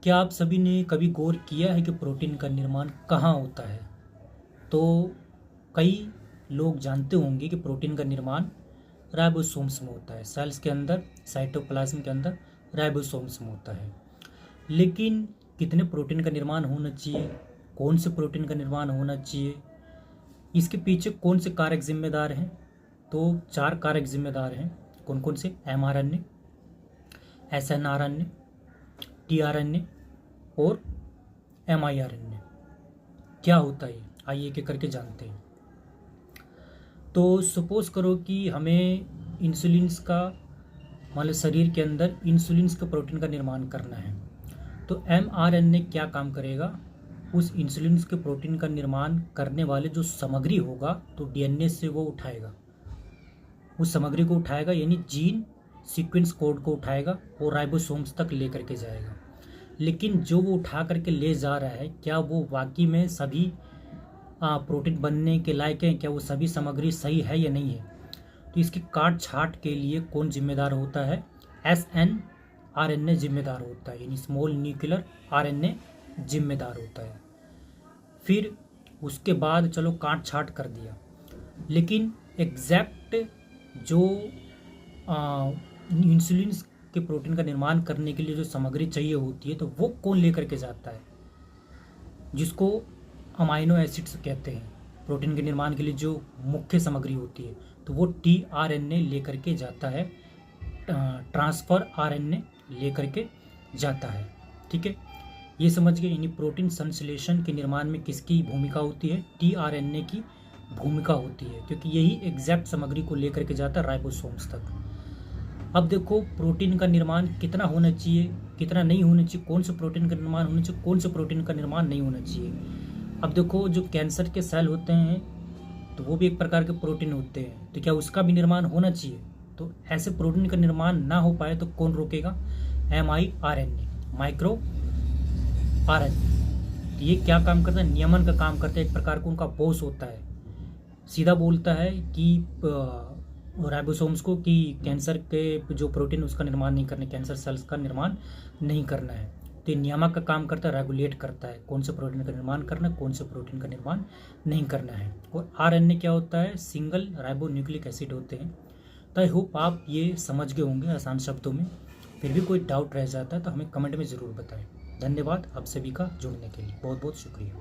क्या आप सभी ने कभी गौर किया है कि प्रोटीन का निर्माण कहाँ होता है? तो कई लोग जानते होंगे कि प्रोटीन का निर्माण राइबोसोम्स में होता है। सेल्स के अंदर, साइटोप्लाज्म के अंदर राइबोसोम्स में होता है। लेकिन कितने प्रोटीन का निर्माण होना चाहिए, कौन से प्रोटीन का निर्माण होना चाहिए, इसके पीछे कौन से कारक जिम्मेदार हैं? तो 4 कारक जिम्मेदार हैं। कौन कौन से? mRNA, snRNA, tRNA और miRNA। क्या होता है? आइए एक एक करके जानते हैं। तो सपोज करो कि हमें इंसुलिन्स का, मतलब शरीर के अंदर इंसुलिन्स के प्रोटीन का निर्माण करना है। तो mRNA क्या काम करेगा? उस इंसुलिन्स के प्रोटीन का निर्माण करने वाले जो सामग्री होगा तो डीएनए से वो उठाएगा, उस सामग्री को उठाएगा, यानी जीन सीक्वेंस कोड को उठाएगा और राइबोसोम्स तक ले करके जाएगा। लेकिन जो वो उठा करके ले जा रहा है, क्या वो वाकई में सभी प्रोटीन बनने के लायक हैं? क्या वो सभी सामग्री सही है या नहीं है? तो इसकी काट छाट के लिए कौन जिम्मेदार होता है? snRNA जिम्मेदार होता है, यानी स्मॉल न्यूक्लियर आरएनए जिम्मेदार होता है। फिर उसके बाद चलो काट छाट कर दिया, लेकिन एग्जैक्ट जो इंसुलिन के प्रोटीन का निर्माण करने के लिए जो सामग्री चाहिए होती है, तो वो कौन लेकर के जाता है? जिसको अमाइनो एसिड्स कहते हैं। प्रोटीन के निर्माण के लिए जो मुख्य सामग्री होती है, तो वो tRNA लेकर के जाता है, ट्रांसफर RNA लेकर के जाता है। ठीक है, ये समझ गए। यानी प्रोटीन संश्लेषण के निर्माण में किसकी भूमिका होती है? tRNA की भूमिका होती है, क्योंकि यही एग्जैक्ट सामग्री को लेकर के जाता है राइबोसोम्स तक। अब देखो, प्रोटीन का निर्माण कितना होना चाहिए, कितना नहीं होना चाहिए, कौन से प्रोटीन का निर्माण होना चाहिए, कौन से प्रोटीन का निर्माण नहीं होना चाहिए। अब देखो, जो कैंसर के सेल होते हैं तो वो भी एक प्रकार के प्रोटीन होते हैं, तो क्या उसका भी निर्माण होना चाहिए? तो ऐसे प्रोटीन का निर्माण ना हो पाए तो कौन रोकेगा? miRNA, micro RNA। ये क्या काम करता है? नियमन का काम करता है, एक प्रकार का उनका बॉस होता है। सीधा बोलता है कि राइबोसोम्स को कि कैंसर के जो प्रोटीन उसका निर्माण नहीं करना, कैंसर सेल्स का निर्माण नहीं करना है। तो ये नियामक का काम करता है, रेगुलेट करता है कौन से प्रोटीन का निर्माण करना है, कौन से प्रोटीन का निर्माण नहीं करना है। और आरएनए क्या होता है? सिंगल राइबो न्यूक्लिक एसिड होते हैं। तो आई होप आप ये समझ गए होंगे आसान शब्दों में। फिर भी कोई डाउट रह जाता है तो हमें कमेंट में ज़रूर बताएं। धन्यवाद आप सभी का जुड़ने के लिए, बहुत बहुत शुक्रिया।